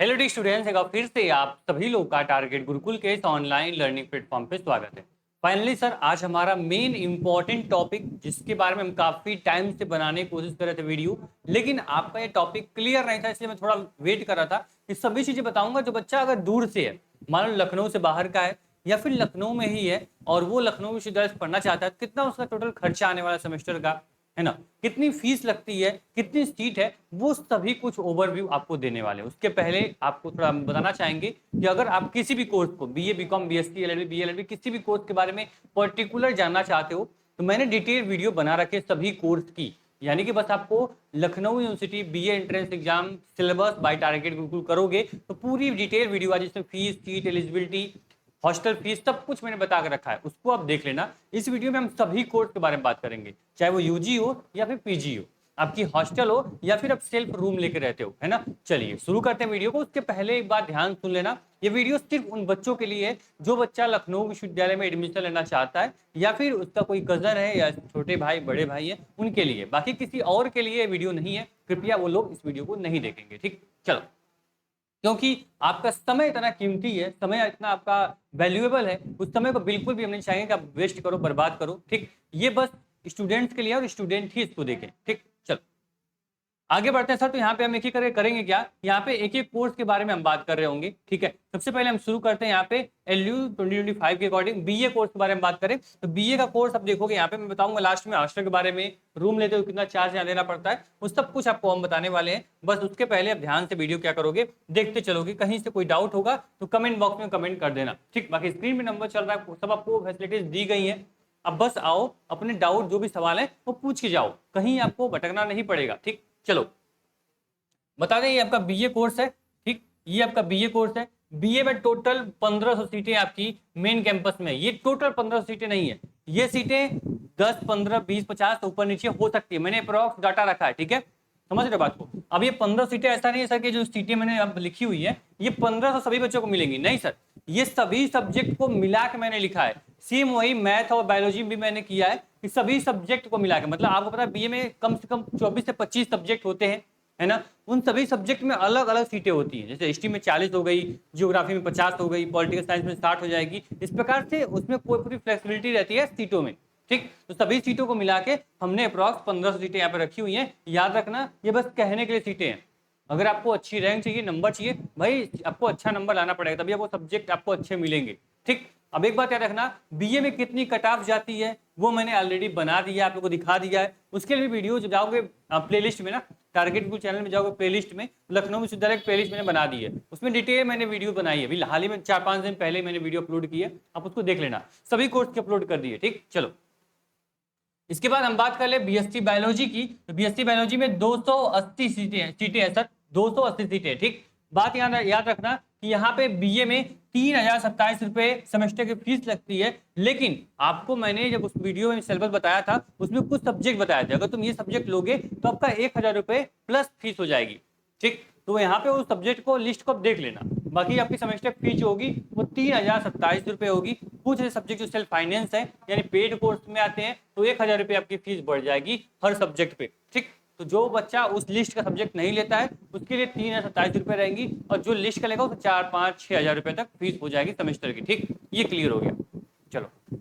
Hello D students, एक बार फिर से आप सभी लोग का टारगेट गुरुकुल के इस ऑनलाइन लर्निंग प्लेटफॉर्म पे स्वागत है। फाइनली सर, आज हमारा मेन इंपॉर्टेंट टॉपिक जिसके बारे में हम काफी टाइम से बनाने की कोशिश कर रहे थे वीडियो, लेकिन आपका ये टॉपिक क्लियर नहीं था, इसलिए मैं थोड़ा वेट कर रहा था कि सभी चीजें बताऊंगा। जो बच्चा अगर दूर से है, मान लो लखनऊ से बाहर का है या फिर लखनऊ में ही है और वो लखनऊ विश्वविद्यालय से पढ़ना चाहता है, कितना उसका टोटल खर्चा आने वाला सेमेस्टर का है ना, कितनी फीस लगती है, कितनी सीट है, वो सभी कुछ ओवरव्यू आपको देने वाले हैं। उसके पहले आपको थोड़ा बताना चाहेंगे कि अगर आप किसी भी कोर्स को BA BCom BSc LLB BLLB किसी भी कोर्स के बारे में पर्टिकुलर जानना चाहते हो तो मैंने डिटेल वीडियो बना रखे सभी कोर्स की। यानी कि बस आपको Lucknow university BA entrance exam syllabus by target Gurukul करोगे तो पूरी डिटेल वीडियो आज, जिसमें fees, seat, eligibility, hostel fees, सब कुछ मैंने बता कर रखा है, उसको आप देख लेना। इस वीडियो में हम सभी कोर्स के बारे में बात करेंगे, चाहे वो यूजी हो या फिर पीजी हो, आपकी हॉस्टल हो या फिर आप सेल्फ रूम लेके रहते हो, है ना। चलिए शुरू करते हैं वीडियो को। उसके पहले एक बात ध्यान सुन लेना, ये वीडियो सिर्फ उन बच्चों के लिए है जो बच्चा लखनऊ विश्वविद्यालय में एडमिशन लेना चाहता है या फिर उसका कोई कजन है या छोटे भाई बड़े भाई है, उनके लिए। बाकी किसी और के लिए वीडियो नहीं है, कृपया वो लोग इस वीडियो को नहीं देखेंगे, ठीक। चलो, क्योंकि आपका समय इतना कीमती है, समय इतना आपका वैल्यूएबल है, उस समय को बिल्कुल भी हम नहीं चाहेंगे कि आप वेस्ट करो, बर्बाद करो, ठीक। ये बस स्टूडेंट्स के लिए और स्टूडेंट ही इसको देखें, ठीक। चलो आगे बढ़ते हैं सर। तो यहाँ पे हम एक ही करके करेंगे क्या, यहाँ पे एक एक कोर्स के बारे में हम बात कर रहे होंगे, ठीक है। सबसे पहले हम शुरू करते हैं यहाँ पे एलयू 2025 के अकॉर्डिंग बीए कोर्स के बारे में बात करें तो बीए का कोर्स आप देखोगे यहाँ पे मैं बताऊंगा लास्ट में हॉस्टल के बारे में, रूम लेते हुए कितना चार्ज यहाँ देना पड़ता है, वो सब कुछ आपको हम बताने वाले हैं। बस उसके पहले आप ध्यान से वीडियो क्या करोगे, देखते चलोगे। कहीं से कोई डाउट होगा तो कमेंट बॉक्स में कमेंट कर देना, ठीक। बाकी स्क्रीन में नंबर चल रहा है, सब आपको फैसिलिटीज दी गई है। अब बस आओ, अपने डाउट जो भी सवाल है वो पूछ के जाओ, कहीं आपको भटकना नहीं पड़ेगा, ठीक। चलो बता दें, ये आपका बीए कोर्स है, ठीक। ये आपका बीए कोर्स है। बीए में टोटल 1500 सीटें आपकी मेन कैंपस में। ये टोटल 1500 सीटें नहीं है, ये सीटें 10 15 20 50 ऊपर नीचे हो सकती है, मैंने अप्रॉक्स डाटा रखा है, ठीक है। समझ रहे बात को। अब ये 15 सीटें ऐसा नहीं है सर कि जो सीटें मैंने अब लिखी हुई है ये 1500 सभी बच्चों को मिलेंगी, नहीं सर। ये सभी सब्जेक्ट को मिला के मैंने लिखा है, सेम वही मैथ और बायोलॉजी भी मैंने किया है कि सभी सब्जेक्ट को मिला के। मतलब आपको पता है बीए में कम से कम 24 से 25 सब्जेक्ट होते हैं, है ना। उन सभी सब्जेक्ट में अलग अलग सीटें होती हैं, जैसे हिस्ट्री में 40 हो गई, ज्योग्राफी में 50 हो गई, पॉलिटिकल साइंस में 60 हो जाएगी। इस प्रकार से उसमें कोई पूरी फ्लेक्सिबिलिटी रहती है सीटों में, ठीक। तो सभी सीटों को मिला के हमने अप्रॉक्स 1500 सीटें यहाँ पे रखी हुई हैं। याद रखना, ये बस कहने के लिए सीटें हैं। अगर आपको अच्छी रैंक चाहिए, नंबर चाहिए, भाई आपको अच्छा नंबर लाना पड़ेगा, तभी आपको सब्जेक्ट आपको अच्छे मिलेंगे, ठीक। अब एक बात याद रखना, बीए में कितनी कट ऑफ जाती है वो मैंने ऑलरेडी बना दिया, आप लोगों को दिखा दिया है। उसके लिए वीडियो जो जाओगे प्लेलिस्ट में ना, टारगेट गुरुकुल चैनल में जाओगे, प्लेलिस्ट में लखनऊ विश्वविद्यालय प्लेलिस्ट मैंने बना दी है, उसमें डिटेल मैंने वीडियो बनाई है। अभी हाल ही में 4-5 दिन पहले मैंने वीडियो अपलोड की है, आप उसको देख लेना, सभी कोर्स के अपलोड कर दिए, ठीक। चलो इसके बाद हम बात कर ले बीएससी बायोलॉजी की। तो बीएससी बायोलॉजी में 280 सीटें हैं सर, 280 सीटें, ठीक। बात याद रखना कि यहाँ पे बीए में 3027 रुपए सेमेस्टर की फीस लगती है, लेकिन आपको मैंने जब उस वीडियो में सिलेबस बताया था उसमें कुछ सब्जेक्ट बताया था, अगर तुम ये सब्जेक्ट लोगे तो आपका 1000 रुपए प्लस फीस हो जाएगी, ठीक। तो यहाँ पे उस सब्जेक्ट को लिस्ट को देख लेना। बाकी आपकी सेमेस्टर फीस जो होगी वो 3027 रुपए होगी। कुछ सब्जेक्ट जो सेल्फ फाइनेंस है यानी पेड कोर्स में आते हैं तो 1000 रुपए आपकी फीस बढ़ जाएगी हर सब्जेक्ट पे, ठीक। तो जो बच्चा उस लिस्ट का सब्जेक्ट नहीं लेता है उसके लिए 3027 रुपए रहेंगी, और जो लिस्ट का लेगा उसको 4-5-6 हजार रुपए तक फीस हो जाएगी सेमेस्टर की, ठीक। ये क्लियर हो गया। चलो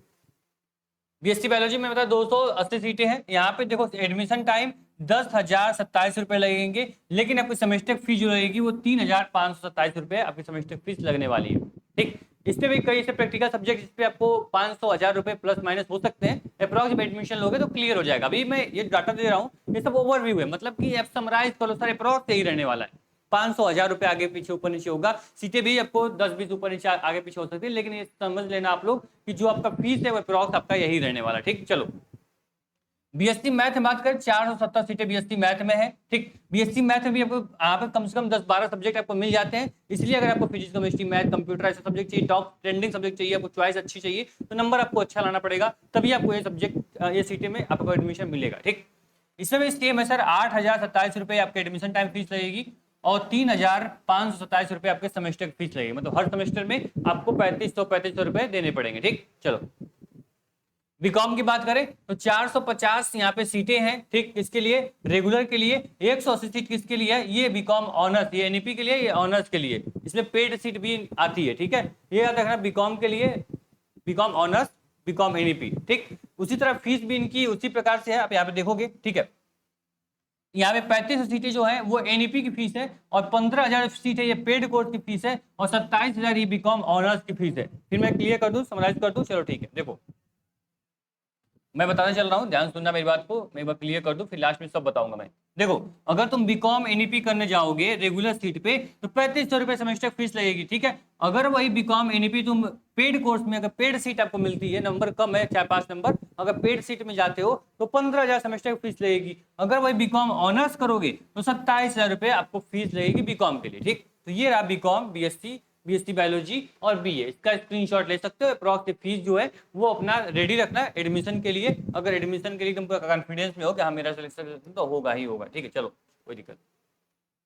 बीएससी बायोलॉजी में मतलब 280 सीटें हैं। यहाँ पे देखो एडमिशन टाइम 10,027 रुपए लगेंगे, लेकिन आपकी सेमेस्टर फीस जो लगेगी वो 3,527 रुपए आपकी सेमेस्टर फीस लगने वाली है, ठीक। इसमें भी कई ऐसे प्रैक्टिकल सब्जेक्ट जिस पे आपको 500-1000 रुपए प्लस माइनस हो सकते हैं। अप्रॉक्स एडमिशन लोगे तो क्लियर हो जाएगा। अभी मैं ये डाटा दे रहा हूँ, ये सब ओवरव्यू है, मतलब कि आप समराइज करो सर, अप्रॉक्स यही रहने वाला है। 500-1000 रुपए आगे पीछे ऊपर नीचे होगा, सीटें भी आपको 10-20 ऊपर नीचे आगे पीछे हो सकती है, लेकिन ये समझ लेना आप लोग कि जो आपका फीस है वो अप्रॉक्स आपका यही रहने वाला, ठीक। चलो बीएससी मैथ में बात करें, 470 सीटें बीएससी मैथ में है, ठीक। बीएससी मैथ में भी आपको यहाँ पे कम से कम 10-12 सब्जेक्ट आपको मिल जाते हैं, इसलिए अगर आपको फिजिक्स केमिस्ट्री मैथ कंप्यूटर ऐसे सब्जेक्ट चाहिए, टॉप ट्रेंडिंग सब्जेक्ट चाहिए, आपको चॉइस अच्छी चाहिए, तो नंबर आपको अच्छा लाना पड़ेगा, तभी आपको ये सब्जेक्ट ये सीटें में आपको एडमिशन मिलेगा, ठीक। इसमें भी सेम है सर, 8,027 रुपए आपके एडमिशन टाइम फीस लगेगी और 3,527 रुपए आपके सेमेस्टर की फीस लगेगी। मतलब हर सेमेस्टर में आपको 3500 रुपए देने पड़ेंगे, ठीक। चलो बीकॉम की बात करें तो 450 यहाँ पे सीटें हैं, ठीक, किसके लिए, रेगुलर के लिए। 180 सीट किसके लिए है, ये बीकॉम ऑनर्स, ये एनईपी के लिए, ये ऑनर्स के लिए, इसमें पेड सीट भी आती है, ठीक है। ये याद रखना बीकॉम के लिए, बीकॉम ऑनर्स, बीकॉम एनईपी, ठीक। उसी तरह फीस भी इनकी उसी प्रकार से है, आप यहाँ पे देखोगे, ठीक है। यहाँ पे 35 सीटें जो है वो एनईपी की फीस है, और 15,000 सीटें ये पेड कोर्स की फीस है, और 27,000 ये बीकॉम ऑनर्स की फीस है। फिर मैं क्लियर कर दूं, समराइज कर दूं, चलो ठीक है। देखो मैं बताने चल रहा हूँ, ध्यान सुनना मेरी बात को, मैं एक बार क्लियर कर दूं, फिर लास्ट में सब बताऊंगा मैं। देखो अगर तुम बीकॉम एनईपी करने जाओगे रेगुलर सीट पे तो 3500 रुपए सेमेस्टर फीस लगेगी, ठीक है। अगर वही बीकॉम एनईपी तुम पेड कोर्स में, अगर पेड सीट आपको मिलती है, नंबर कम है 4-5 नंबर, अगर पेड सीट में जाते हो तो 15,000 सेमेस्टर फीस लगेगी। अगर वही बीकॉम ऑनर्स करोगे तो 27,000 रुपए आपको फीस लगेगी बीकॉम के लिए, ठीक। तो ये रहा बीकॉम, बीएससी बायोलॉजी और बीए, इसका स्क्रीनशॉट ले सकते हो। अप्रॉक्स फीस जो है वो अपना रेडी रखना एडमिशन के लिए। अगर एडमिशन के लिए तुमको कॉन्फिडेंस में हो कि हाँ मेरा सिलेक्शन तो होगा ही होगा, ठीक है। चलो कोई दिक्कत,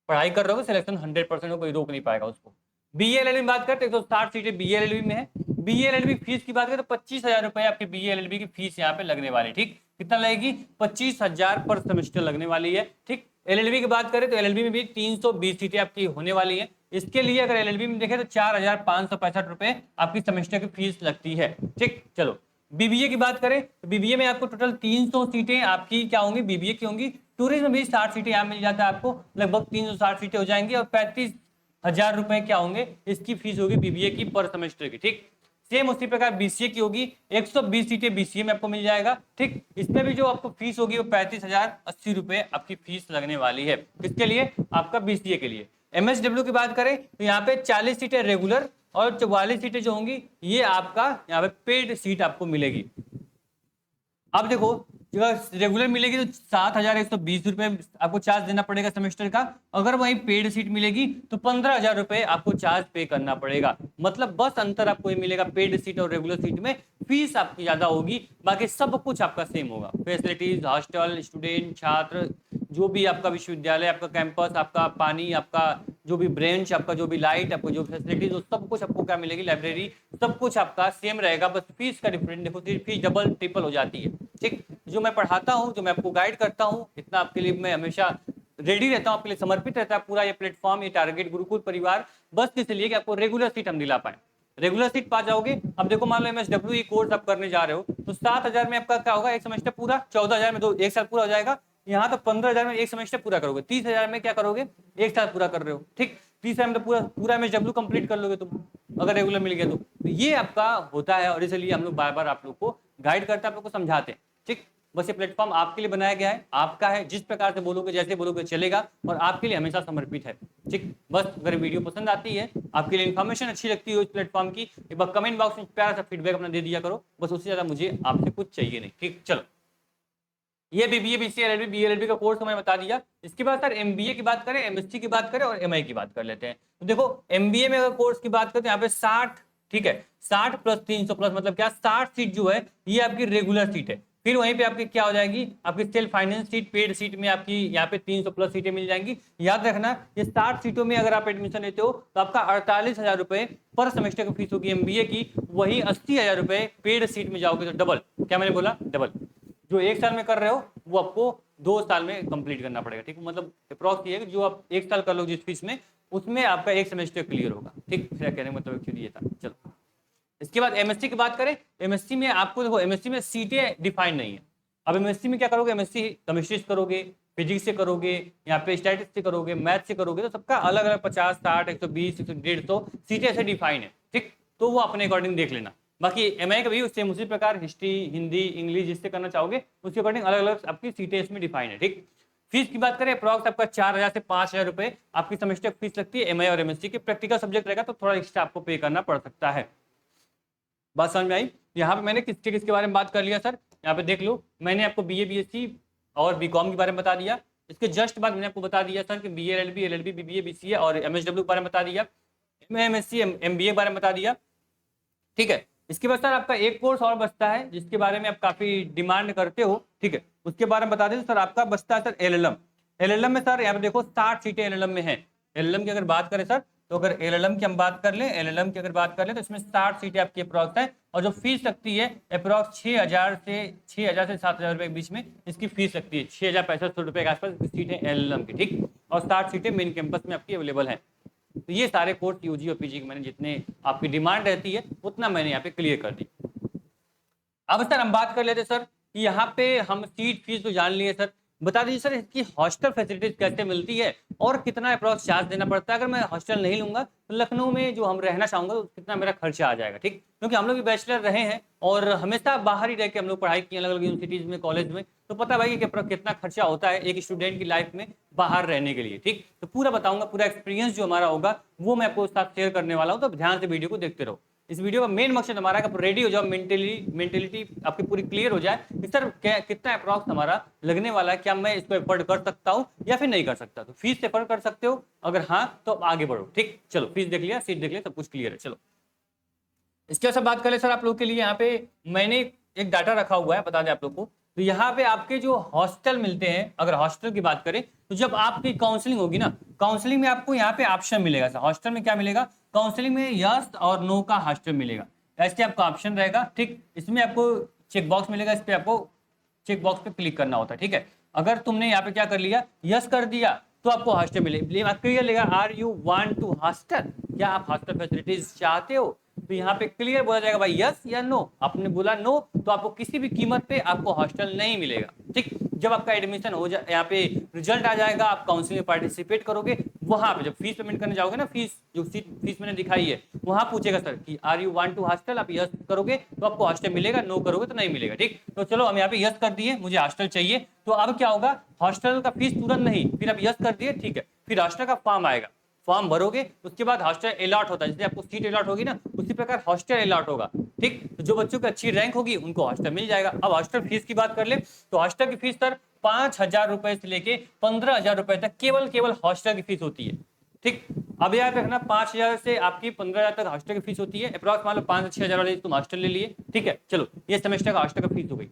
पढ़ाई कर रहे हो सिलेक्शन 100% हो, कोई रोक नहीं पाएगा उसको। बीएलएलबी में बात करते हैं 160 सीटें बीएलएलबी में है। बीएलएलबी फीस की बात करें तो 25,000 रुपए आपकी बीएलएलबी की फीस यहाँ पे लगने वाली, ठीक। कितना लगेगी, 25,000 पर सेमेस्टर लगने वाली है, ठीक। एलएलबी की बात करें तो एलएलबी में भी 320 सीटें आपकी होने वाली है। इसके लिए अगर एलएलबी में देखें तो 4,565 रुपए आपकी सेमेस्टर की फीस लगती है, ठीक। चलो बीबीए की बात करें तो बीबीए में आपको टोटल 300 सीटें आपकी क्या होंगी, बीबीए की होंगी। टूरिज्म में भी 60 सीटें यहाँ मिल जाता है आपको, लगभग 360 सीटें हो जाएंगी, और 35,000 रुपए क्या होंगे, इसकी फीस होगी बीबीए की पर सेमेस्टर की, ठीक। सेम उसी प्रकार बीसीए की होगी, 120 सीटें बीसीए में आपको मिल जाएगा, ठीक। इसमें भी जो आपको फीस होगी वो 35,080 रुपए आपकी फीस लगने वाली है। किसके लिए, आपका बीसीए के लिए। एमएसडब्ल्यू की बात करें तो यहाँ पे 40 सीटें रेगुलर और 44 सीटें जो होंगी ये आपका यहाँ पे पेड सीट आपको मिलेगी। अब देखो रेगुलर मिलेगी तो 7,120 रुपए आपको चार्ज देना पड़ेगा सेमेस्टर का। अगर वही पेड सीट मिलेगी तो 15,000 रुपए आपको चार्ज पे करना पड़ेगा। मतलब बस अंतर आपको ये मिलेगा, पेड सीट और रेगुलर सीट में फीस आपकी ज्यादा होगी, बाकी सब कुछ आपका सेम होगा। फैसिलिटीज, हॉस्टल, स्टूडेंट, छात्र, जो भी आपका विश्वविद्यालय, आपका कैंपस, आपका पानी, आपका जो भी ब्रांच, आपका जो भी लाइट, आपको जो फैसिलिटीज, सब कुछ आपको क्या मिलेगी, लाइब्रेरी, सब कुछ आपका सेम रहेगा। बस फीस का डिफरेंस देखो, फीस डबल ट्रिपल हो जाती है, ठीक। जो मैं पढ़ाता हूँ, जो मैं आपको गाइड करता हूँ, इतना आपके लिए मैं हमेशा रेडी रहता हूँ, आपके लिए समर्पित रहता है पूरा ये प्लेटफॉर्म, ये टारगेट गुरुकुल परिवार, बस इसलिए कि आपको रेगुलर सीट हम दिला पाए। रेगुलर सीट पा जाओगे। अब देखो मान लो एमएसडब्ल्यू कोर्स आप करने जा रहे हो तो 7,000 में आपका क्या होगा, एक सेमेस्टर पूरा, 14,000 में 1 साल पूरा हो जाएगा। यहाँ तो 15,000 में एक सेमेस्टर पूरा करोगे, 30,000 में क्या करोगे, एक साल पूरा कर रहे हो, ठीक। 30,000 में तो पूरा एमएसडब्ल्यू कंप्लीट कर लोगे तुम, अगर रेगुलर मिल गया तो ये आपका होता है। और इसलिए हम लोग बार बार आप लोग को गाइड करते हैं, आप लोग को समझाते हैं, ठीक। बस ये प्लेटफॉर्म आपके लिए बनाया गया है, आपका है, जिस प्रकार से बोलोगे, जैसे बोलोगे चलेगा, और आपके लिए हमेशा समर्पित है, ठीक। बस अगर वीडियो पसंद आती है, आपके लिए इन्फॉर्मेशन अच्छी लगती है इस प्लेटफॉर्म की, एक बार कमेंट बॉक्स में प्यारा सा फीडबैक अपना दे दिया करो, बस उससे ज्यादा मुझे आपसे कुछ चाहिए नहीं, ठीक। चलो ये बीबीए, बीसीए, एलएलबी, बीएलएलबी का कोर्स मैंने बता दिया। इसके बाद सर एमबीए की बात करें, एमएससी की बात करें और एमआई की बात कर लेते हैं। तो देखो एमबीए में अगर कोर्स की बात करें तो यहाँ पे 60, ठीक है, 60 प्लस 300 प्लस मतलब क्या, 60 सीट जो है ये आपकी रेगुलर सीट है। फिर वहीं पे आपकी क्या हो जाएगी, आपकी self finance seat, paid seat में आपकी यहाँ पे 300 प्लस सीटें मिल जाएंगी। याद रखना ये 60 सीटों में अगर आप एडमिशन लेते हो तो आपका 48,000 रुपए पर सेमेस्टर की फीस होगी एमबीए की, वही 80,000 रुपए पेड सीट में जाओगे तो डबल, क्या मैंने बोला, डबल। जो एक साल में कर रहे हो वो आपको 2 साल में कंप्लीट करना पड़ेगा, ठीक। मतलब अप्रॉक्स ये है कि जो आप एक साल कर लो जिस फीस में, उसमें आपका एक सेमेस्टर क्लियर होगा, ठीक। मेरा कहने का मतलब एक्चुअली ये था। चलो इसके बाद एमएससी की बात करें, एमएससी में आपको देखो एमएससी में सीटें डिफाइंड नहीं है। अब एमएससी में क्या करोगे, एमएससी केमिस्ट्री से करोगे, फिजिक्स से करोगे, यहाँ पे स्टैटिस्टिक्स से करोगे, मैथ से करोगे, तो सबका अलग अलग 50, 60, 120, 150 सीटें ऐसे डिफाइन है, ठीक। तो वो अपने अकॉर्डिंग देख लेना। बाकी एमआई का भी सेम उसी प्रकार हिस्ट्री, हिंदी, इंग्लिश जिससे करना चाहोगे उसके अकॉर्डिंग अलग अलग आपकी सीटें इसमें डिफाइन है, ठीक। फीस की बात करें अप्रॉक्स आपका 4,000 से 5,000 रुपए आपकी सेमेस्टर फीस लगती है एमआई और एमएससी के। प्रैक्टिकल सब्जेक्ट रहेगा तो थोड़ा एक्स्ट्रा आपको पे करना पड़ सकता है। बात समझ में आई। यहाँ पे मैंने किसके बारे में बात कर लिया सर, यहाँ पे देख लो, मैंने आपको बीए, बीएससी और बीकॉम के बारे में बता दिया। इसके जस्ट बाद मैंने आपको बता दिया सर कि BA, LLB, LLB, BBA, BCA और एमएसडब्ल्यू के बारे में बता दिया, एमएससी, एमबीए के बारे में बता दिया, ठीक है। इसके बाद सर आपका एक कोर्स और बचता है जिसके बारे में आप काफी डिमांड करते हो, ठीक है, उसके बारे में बता दें सर। आपका बचता है सर एलएलएम। एलएलएम में सर यहाँ पे देखो 60 सीटें एलएलएम में है। एलएलएम की अगर बात करें सर तो अगर एलएलएम की हम बात कर लें, एलएलएम की अगर बात कर लें तो इसमें 60 सीटें आपकी अप्रॉक्स है, और जो फीस लगती है अप्रॉक्स 6,000 से 7,000 रुपए के बीच में इसकी फीस लगती है। 6,500 रुपए के आसपास सीटें एलएलएम की, ठीक। और 60 सीटें मेन कैंपस में आपकी अवेलेबल है। तो ये सारे कोर्स यूजी और पीजी के मैंने जितने आपकी डिमांड रहती है उतना मैंने यहाँ पे क्लियर कर दी। अब सर हम बात कर लेते सर कि यहाँ पे हम सीट फीस तो जान लिए सर, बता दीजिए सर इसकी हॉस्टल फैसिलिटीज कैसे मिलती है और कितना अप्रॉक्स चार्ज देना पड़ता है। अगर मैं हॉस्टल नहीं लूंगा तो लखनऊ में जो हम रहना चाहूंगा तो कितना मेरा खर्चा आ जाएगा, ठीक। क्योंकि हम लोग भी बैचलर रहे हैं और हमेशा बाहर ही रह के हम लोग पढ़ाई की अलग अलग यूनिवर्सिटीज में, कॉलेज में, तो पता भाई कि कितना खर्चा होता है एक स्टूडेंट की लाइफ में बाहर रहने के लिए, ठीक। तो पूरा बताऊंगा, पूरा एक्सपीरियंस जो हमारा होगा वो मैं आपको साथ शेयर करने वाला हूँ, तो ध्यान से वीडियो को देखते रहो। इस वीडियो का मेन मकसद हमारा आप रेडी हो जाओ, मेंटेलिटी आपकी पूरी क्लियर हो जाए कि सर कितना अप्रॉक्स हमारा लगने वाला है, क्या मैं इसको एफोर्ड कर सकता हूँ या फिर नहीं कर सकता। तो फीस एफोर्ड कर सकते हो, अगर हाँ तो आगे बढ़ो, ठीक। चलो फीस देख लिया, सीट देख लिया, सब कुछ क्लियर है। चलो इसके बाद बात करें सर आप लोग के लिए यहाँ पे मैंने एक डाटा रखा हुआ है, बता दें आप लोग को। तो यहाँ पे आपके जो हॉस्टल मिलते हैं, अगर हॉस्टल की बात करें तो जब आपकी काउंसलिंग होगी ना, काउंसलिंग में आपको यहाँ पे ऑप्शन मिलेगा सर। हॉस्टल में क्या मिलेगा, काउंसलिंग में यस और नो का हॉस्टल मिलेगा, ऐसे आपका ऑप्शन रहेगा, ठीक। इसमें आपको चेक बॉक्स मिलेगा, इस पर आपको चेक बॉक्स पे क्लिक करना होता है, ठीक है। अगर तुमने यहाँ पे क्या कर लिया, यस कर दिया, तो आपको हॉस्टल मिलेगा। क्लियर लेगा, are you want to hostel, क्या आप हॉस्टल फैसिलिटीज चाहते हो। तो यहाँ पे क्लियर बोला जाएगा भाई यस या नो। आपने बोला नो तो आपको किसी भी कीमत पे आपको हॉस्टल नहीं मिलेगा, ठीक। जब आपका एडमिशन हो जाए, यहाँ पे रिजल्ट आ जाएगा, आप काउंसलिंग में पार्टिसिपेट करोगे, वहां पे जब फीस पेमेंट करने जाओगे ना, फीस जो फीस मैंने दिखाई है वहां पूछेगा सर कि are you want to hostel, आप यस करोगे तो आपको हॉस्टल मिलेगा, नो करोगे तो नहीं मिलेगा, ठीक। तो चलो हम यहाँ पे यस कर दिए, मुझे हॉस्टल चाहिए। तो अब क्या होगा, हॉस्टल का फीस तुरंत नहीं, फिर आप यस कर दिए, ठीक है, फिर हॉस्टल का फॉर्म आएगा, फॉर्म भरोगे, उसके बाद हॉस्टल अलॉट होता है, जैसे आपको सीट अलॉट होगी ना उसी प्रकार हॉस्टल अलॉट होगा, ठीक। तो जो बच्चों की अच्छी रैंक होगी उनको हॉस्टल मिल जाएगा। अब हॉस्टल फीस की बात कर ले तो हॉस्टल की फीस सर 5,000 रुपए से लेके 15,000 रुपए तक केवल हॉस्टल की फीस होती है, ठीक। अब याद रखना 5,000 से आपकी 15,000 तक हॉस्टल की फीस होती है, अप्रॉक्स मान लो 5 से 6,000 वाले तुम हॉस्टल ले लिए, ठीक है। चलो ये सेमेस्टर का हॉस्टल का फीस हो गई।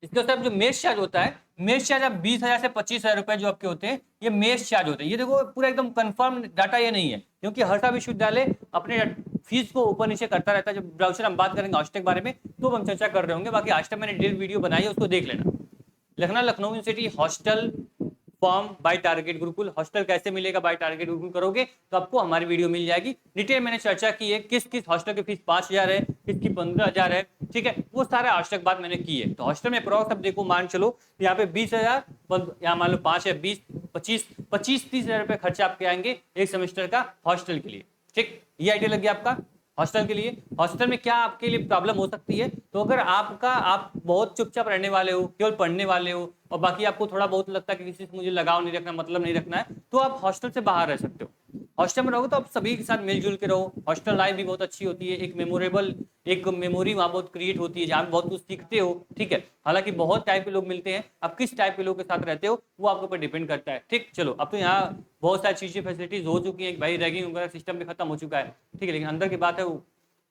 इसके साथ जो मेस चार्ज होता है, मेस चार्ज आप 20,000 से 25,000 रुपए जो आपके होते हैं, ये मेस चार्ज होते हैं। ये देखो पूरा एकदम कंफर्म डाटा ये नहीं है, क्योंकि हर सा विश्वविद्यालय अपने फीस को ऊपर नीचे करता रहता है। जब ब्राउचर हम बात करेंगे हॉस्टल के बारे में तो हम चर्चा कर रहे होंगे, बाकी आज तक मैंने डेल वीडियो बनाई है, उसको देख लेना। Lucknow university hostel form by target Gurukul, hostel कैसे मिलेगा बाय टारगेट गुरुकुल करोगे तो आपको हमारी वीडियो मिल जाएगी। डिटेल मैंने चर्चा की है, किस किस हॉस्टल की फीस 5,000 है, किसकी 15,000 है, ठीक है। वो सारे हॉस्टल की बात मैंने की है। तो हॉस्टल में अप्रॉक्स अब देखो मान चलो यहाँ पे 20,000, यहाँ मान लो 5 है, 20, 25, 30,000 रुपए खर्चा आपके आएंगे एक सेमेस्टर का हॉस्टल के लिए, ठीक। ये आइडिया लग गया आपका हॉस्टल के लिए। हॉस्टल में क्या आपके लिए प्रॉब्लम हो सकती है, तो अगर आप बहुत चुपचाप रहने वाले हो, केवल पढ़ने वाले हो और बाकी आपको थोड़ा बहुत लगता है कि किसी से मुझे लगाव नहीं रखना, मतलब नहीं रखना है, तो आप हॉस्टल से बाहर रह सकते हो। हॉस्टल में रहोगे तो आप सभी के साथ मिलजुल के रहो। हॉस्टल लाइफ भी बहुत अच्छी होती है, एक मेमोरी वहाँ बहुत क्रिएट होती है जहाँ बहुत कुछ सीखते हो, ठीक है। हालांकि बहुत टाइप के लोग मिलते हैं, आप किस टाइप के लोग के साथ रहते हो वो आपके ऊपर डिपेंड करता है, ठीक। चलो अब तो यहाँ बहुत सारी चीजें फैसिलिटीज हो चुकी है भाई, रैगिंग वगैरह सिस्टम भी खत्म हो चुका है, ठीक है। लेकिन अंदर की बात है वो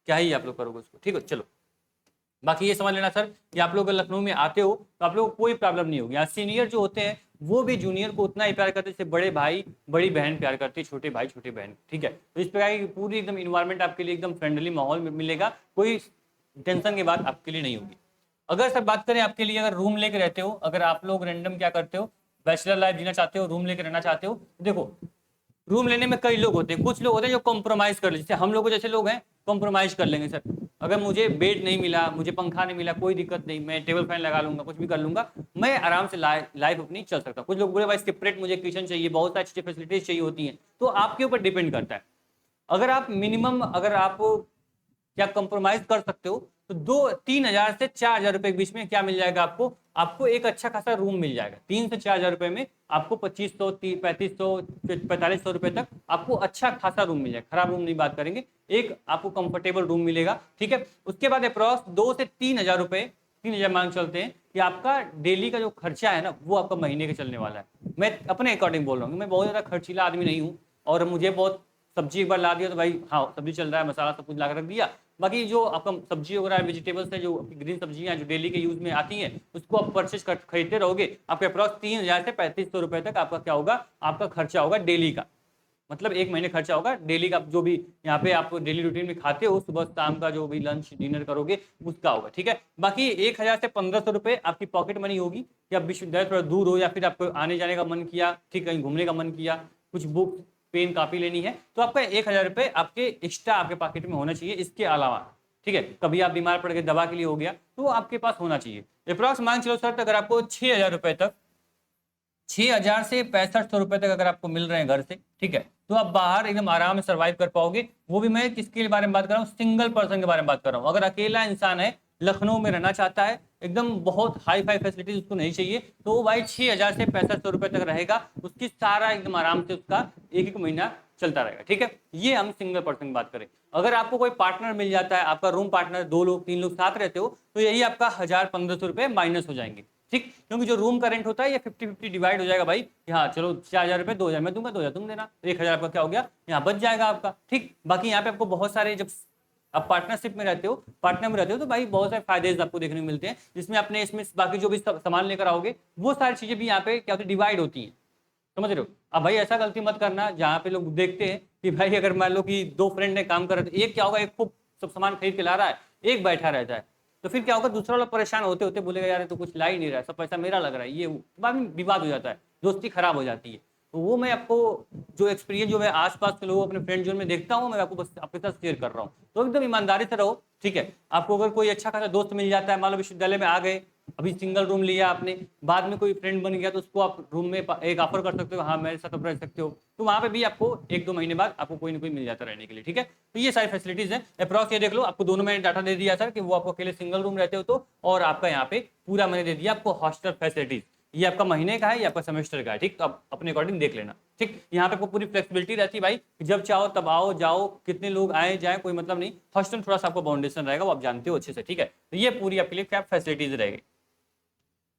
क्या ही आप लोग करोगे उसको, ठीक है। चलो बाकी ये समझ लेना सर कि आप लोग लखनऊ में आते हो तो आप लोग को कोई प्रॉब्लम नहीं होगी। सीनियर जो होते हैं वो भी जूनियर को उतना ही प्यार करते हैं जैसे बड़े भाई बड़ी बहन प्यार करते हैं छोटे भाई छोटे बहन, ठीक है। तो इस प्रकार की पूरी एकदम इन्वायरमेंट आपके लिए एकदम फ्रेंडली माहौल में मिलेगा, कोई टेंशन की बात आपके लिए नहीं होगी। अगर सर बात करें आपके लिए, अगर रूम लेके रहते हो, अगर आप लोग रैंडम क्या करते हो, बैचलर लाइफ जीना चाहते हो, रूम लेके रहना चाहते हो, देखो रूम लेने में कई लोग होते हैं, कुछ लोग होते हैं जो कॉम्प्रोमाइज कर लेते हैं, हम लोग जैसे लोग हैं कॉम्प्रोमाइज कर लेंगे सर, अगर मुझे बेड नहीं मिला, मुझे पंखा नहीं मिला, कोई दिक्कत नहीं, मैं टेबल फैन लगा लूंगा, कुछ भी कर लूंगा, मैं आराम से लाइफ अपनी चल सकता हूँ। कुछ लोग बोले भाई सेपरेट मुझे किचन चाहिए, बहुत सारी चीजें फैसिलिटीज चाहिए होती हैं, तो आपके ऊपर डिपेंड करता है। अगर आप मिनिमम अगर आप क्या कंप्रोमाइज कर सकते हो तो 3,000 से 4,000 रुपए के बीच में क्या मिल जाएगा आपको एक अच्छा खासा रूम मिल जाएगा। 3 से 4,000 रुपए में आपको 2,500, 3,500, 4,500 रुपए तक आपको अच्छा खासा रूम मिल जाएगा। खराब रूम नहीं बात करेंगे, एक आपको कंफर्टेबल रूम मिलेगा, ठीक है। उसके बाद अप्रॉक्स 2 से 3,000 रुपए, 3,000 मान चलते हैं कि आपका डेली का जो खर्चा है ना वो आपका महीने का चलने वाला है। मैं अपने अकॉर्डिंग बोल रहा हूँ, मैं बहुत ज्यादा खर्चीला आदमी नहीं हूँ और मुझे बहुत सब्जी एक बार ला दिया तो भाई हाँ सब्जी चल रहा है, मसाला सब कुछ ला कर रख दिया, बाकी जो आपका सब्जी वगैरह वेजिटेबल्स है, जो ग्रीन सब्जियां जो डेली के यूज में आती हैं, उसको आप परचेज कर खरीदते रहोगे, आपके अप्रॉक्स 3,000 से 3,500 रुपए तक आपका क्या होगा, आपका खर्चा होगा डेली का। मतलब 1 महीने खर्चा होगा डेली का, जो भी यहाँ पे आप डेली रूटीन में खाते हो, सुबह शाम का जो भी लंच डिनर करोगे उसका होगा, ठीक है। बाकी 1000 से 1500 रुपए आपकी पॉकेट मनी होगी, या विश्वविद्यालय थोड़ा दूर हो, या फिर आपको आने जाने का मन किया, ठीक, कहीं घूमने का मन किया, कुछ बुक पेन कापी लेनी है, तो आपका 1000 रुपए आपके एक्स्ट्रा आपके पॉकेट में होना चाहिए, इसके अलावा, ठीक है। कभी आप बीमार पड़ गए, दवा के लिए हो गया, तो वो आपके पास होना चाहिए। अप्रॉक्स मान चलो सर, अगर आपको 6000 रुपए तक, 6000 से 6500 रुपए तक अगर आपको मिल रहे हैं घर से, ठीक है, तो आप बाहर एकदम आराम से सर्वाइव कर पाओगे। वो भी मैं किसके बारे में बात कर रहा हूँ, सिंगल पर्सन के बारे में बात कर रहा हूँ। अगर अकेला इंसान है, लखनऊ में रहना चाहता है, एकदम बहुत हाई फाई फैसिलिटीज उसको नहीं चाहिए, तो वो भाई 6000 से 6500 रुपए तक रहेगा, उसकी सारा एकदम आराम से उसका एक एक महीना चलता रहेगा, ठीक है। ये हम सिंगल पर्सन की बात करें। अगर आपको कोई पार्टनर मिल जाता है, आपका रूम पार्टनर, 2 लोग 3 लोग साथ रहते हो, तो यही आपका 1000-1500 रुपए माइनस हो जाएंगे, ठीक। क्योंकि जो रूम का रेंट होता है ये 50-50 डिवाइड हो जाएगा भाई, हाँ चलो 4000 रुपए, 2000 मैं दूंगा, 2000 तुम देना, 1000 आपका क्या हो गया, यहाँ बच जाएगा आपका, ठीक। बाकी यहाँ पे आपको बहुत सारे, जब आप पार्टनरशिप में रहते हो, पार्टनर में रहते हो, तो भाई बहुत सारे फायदे आपको देखने को मिलते हैं, जिसमें अपने इसमें बाकी जो भी सामान लेकर आओगे, वो सारी चीजें भी यहाँ पे क्या होती है, डिवाइड होती हैं, समझ रहे हो। अब भाई ऐसा गलती मत करना जहाँ पे लोग देखते हैं कि भाई अगर मान लो कि 2 फ्रेंड ने काम कर रहे, तो एक क्या होगा, एक खूब सब सामान खरीद के ला रहा है, एक बैठा रहता है, तो फिर क्या होगा, दूसरा वाला परेशान होते होते बोलेगा यार तो कुछ ला ही नहीं रहा है, सब पैसा मेरा लग रहा है, ये बाद में विवाद हो जाता है, दोस्ती खराब हो जाती है। तो वो मैं आपको जो एक्सपीरियंस जो मैं आसपास के लोगों, अपने फ्रेंड जोन में देखता हूँ, मैं आपको बस आपके साथ शेयर कर रहा हूँ। तो एकदम ईमानदारी से रहो, ठीक है। आपको अगर कोई अच्छा खासा दोस्त मिल जाता है, मान लो विश्वविद्यालय में आ गए, अभी सिंगल रूम लिया आपने, बाद में कोई फ्रेंड बन गया, तो उसको आप रूम में एक ऑफर कर सकते हो, हाँ मेरे साथ आप रह सकते हो, तो वहां पे भी आपको 1-2 महीने बाद आपको कोई ना कोई मिल जाता रहने के लिए, ठीक है। तो ये सारी फैसिलिटीज है। अप्रॉक्स ये देख लो, आपको दोनों मैंने डाटा दे दिया सर कि वो आपको अकेले सिंगल रूम रहते हो तो, और आपका यहाँ पे पूरा मैंने दे दिया आपको हॉस्टल फैसिलिटीज। ये आपका महीने का है, ये आपका सेमेस्टर का है, ठीक। तो आप अपने अकॉर्डिंग देख लेना, ठीक। यहाँ पे आपको पूरी फ्लेक्सिबिलिटी रहती है भाई, जब चाहो तब आओ जाओ, कितने लोग आए जाए कोई मतलब नहीं। हॉस्टल थोड़ा सा आपको बाउंडेशन रहेगा, वो आप जानते हो अच्छे से, ठीक है। तो ये पूरी आपके लिए क्या फैसिलिटीज रहेगी।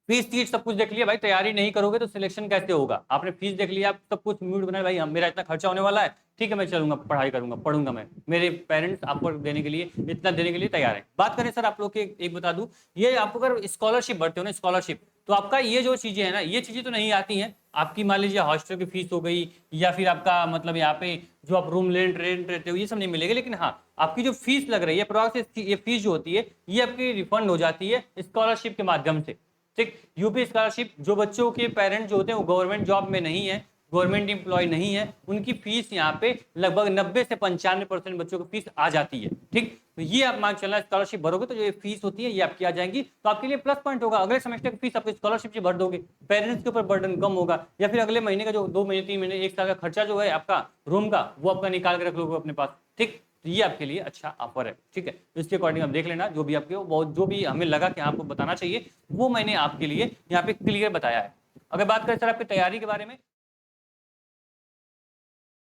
फीस सीट सब कुछ देख लिया भाई, तैयारी नहीं करोगे तो सिलेक्शन कैसे होगा। आपने फीस देख लिया, आप सब कुछ म्यूट बनाए भाई, मेरा इतना खर्चा होने वाला है, ठीक है मैं चलूंगा, पढ़ाई करूंगा, पढ़ूंगा मैं, मेरे पेरेंट्स आपको देने के लिए इतना देने के लिए तैयार है। बात करें सर आप लोग के, एक बता दूं, ये आपको अगर स्कॉलरशिप भरते हो ना, स्कॉलरशिप, तो आपका ये जो चीजें है ना, ये चीजें तो नहीं आती हैं आपकी। मान लीजिए हॉस्टल की फीस हो गई, या फिर आपका मतलब यहाँ पे जो आप रूम रेंट रहते हो, ये सब नहीं मिलेगा। लेकिन हाँ, आपकी जो फीस लग रही है प्रोसेस, ये फीस जो होती है ये आपकी रिफंड हो जाती है स्कॉलरशिप के माध्यम से, ठीक। यूपी स्कॉलरशिप, जो बच्चों के पेरेंट्स जो होते हैं वो गवर्नमेंट जॉब में नहीं है, गवर्नमेंट एम्प्लॉय नहीं है, उनकी फीस यहाँ पे लगभग 90 से 95% बच्चों की फीस आ जाती है, ठीक। तो ये आप मान चलना, स्कॉलरशिप भरोगे तो जो ये फीस होती है ये आपकी आ जाएंगी, तो आपके लिए प्लस पॉइंट होगा। अगले सेमेस्टर की फीस आपको स्कॉलरशिप से भर दोगे, पेरेंट्स के ऊपर बर्डन कम होगा। या फिर अगले महीने का जो 2 महीने 3 महीने 1 साल का खर्चा जो है आपका रूम का, वो आपका निकाल के रख लोगे अपने पास, ठीक। तो ये आपके लिए अच्छा ऑफर है, ठीक है। तो इसके अकॉर्डिंग आप देख लेना, जो भी आपके बहुत जो भी हमें लगा कि आपको बताना चाहिए, वो मैंने आपके लिए यहाँ पे क्लियर बताया है। अगर बात करें सर आपकी तैयारी के बारे में,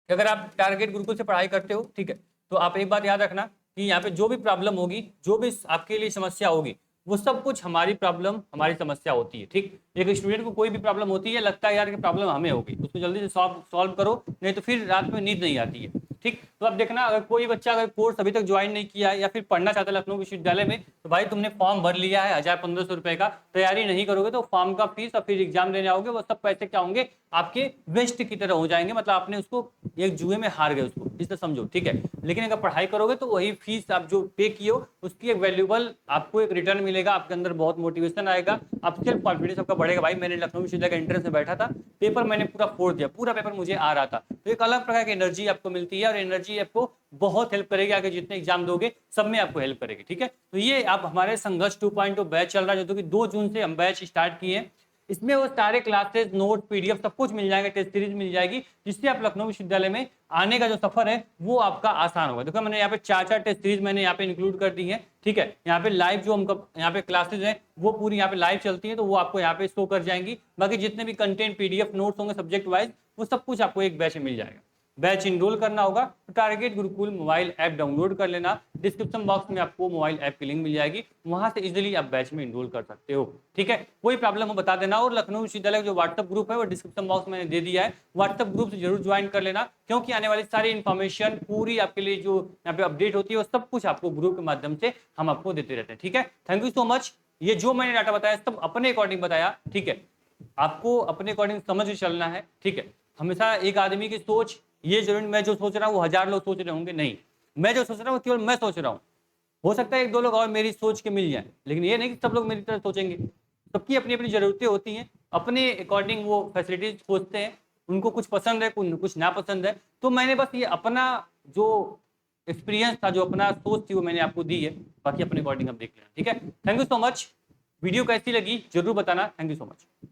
अगर आप टारगेट गुरुकुल से पढ़ाई करते हो, ठीक है, तो आप एक बात याद रखना कि यहाँ पे जो भी प्रॉब्लम होगी, जो भी आपके लिए समस्या होगी, वो सब कुछ हमारी प्रॉब्लम, हमारी समस्या होती है, ठीक। एक स्टूडेंट को कोई भी प्रॉब्लम होती है, लगता है यार कि प्रॉब्लम हमें होगी, उसको जल्दी से सॉल्व करो, नहीं तो फिर रात में नींद नहीं आती है, ठीक। तो अब देखना, अगर कोई बच्चा अगर कोर्स अभी तक ज्वाइन नहीं किया है, या फिर पढ़ना चाहता है लखनऊ विश्वविद्यालय में, तो भाई तुमने फॉर्म भर लिया है 1000-1500 रुपए का, तैयारी नहीं करोगे तो फॉर्म का फीस और फिर एग्जाम देने आओगे, वो सब पैसे क्या होंगे, आपके वेस्ट की तरह हो जाएंगे, मतलब आपने उसको एक जुए में हार गए उसको, इस तरह समझो, ठीक है। लेकिन अगर पढ़ाई करोगे तो वही फीस आप जो पे किए हो उसकी एक वैल्यूबल आपको एक रिटर्न मिलेगा, आपके अंदर बहुत मोटिवेशन आएगा, आप सेल्फ कॉन्फिडेंस आपका बढ़ेगा। भाई मैंने लखनऊ विश्वविद्यालय का एंट्रेंस में बैठा था, पेपर मैंने पूरा फोड़ दिया, पूरा पेपर मुझे आ रहा था, तो एक अलग प्रकार की एनर्जी आपको मिलती है, और एनर्जी आपको बहुत हेल्प करेगी, आगे जितने एग्जाम दोगे सब में आपको हेल्प करेगी, ठीक है। तो ये आप हमारे संघर्ष 2.0 बैच चल रहा है, जो कि 2 जून से हम बैच स्टार्ट किए हैं। इसमें वो सारे क्लासेस, नोट, पीडीएफ सब कुछ मिल जाएगा, टेस्ट सीरीज मिल जाएगी, जिससे आप लखनऊ विश्वविद्यालय में आने का जो सफर है वो आपका आसान होगा। देखो मैंने यहाँ पे 4 टेस्ट सीरीज मैंने यहाँ पे इंक्लूड कर दी है, ठीक है। यहाँ पे लाइव जो हम यहाँ पे क्लासेज हैं वो पूरी यहाँ पे लाइव चलती है, तो वो आपको यहाँ पे शो कर जाएंगी। बाकी जितने भी कंटेंट, पीडीएफ, नोट्स होंगे सब्जेक्ट वाइज, वो सब कुछ आपको एक बैच में मिल जाएगा। बैच इनरोल करना होगा तो target Gurukul mobile app download कर लेना, डिस्क्रिप्शन बॉक्स में आपको मोबाइल ऐप की लिंक मिल जाएगी, वहां से इजीली आप बैच में इनरोल कर सकते हो, ठीक है। कोई प्रॉब्लम हो बता देना, और लखनऊ विश्वविद्यालय का जो व्हाट्सएप ग्रुप है वो डिस्क्रिप्शन बॉक्स में मैंने दे दिया है, व्हाट्सएप ग्रुप से जरूर ज्वाइन कर लेना, क्योंकि आने वाली सारी इन्फॉर्मेशन पूरी आपके लिए जो यहाँ पे अपडेट होती है वो सब कुछ आपको ग्रुप के माध्यम से हम आपको देते रहते हैं, ठीक है। Thank you so much. ये जो मैंने डाटा बताया सब अपने अकॉर्डिंग बताया, ठीक है। आपको अपने अकॉर्डिंग समझ के चलना है, ठीक है। हमेशा एक आदमी की सोच ये जरूर मैं जो सोच रहा हूँ वो 1000 लोग सोच रहे होंगे, नहीं। मैं जो सोच रहा हूँ केवल मैं सोच रहा हूँ। हो सकता है 1-2 लोग और मेरी सोच के मिल जाए, लेकिन ये नहीं कि सब लोग मेरी तरह सोचेंगे। सबकी अपनी-अपनी ज़रूरतें होती हैं, अपने अकॉर्डिंग वो फैसिलिटीज़ खोजते हैं, उनको कुछ पसंद है, कुछ नापसंद है। तो मैंने बस ये अपना जो एक्सपीरियंस था, जो अपना सोच थी वो मैंने आपको दी है, बाकी अपने अकॉर्डिंग आप देख लेना, ठीक है? Thank you so much. Video कैसी लगी ज़रूर बताना। Thank you so much.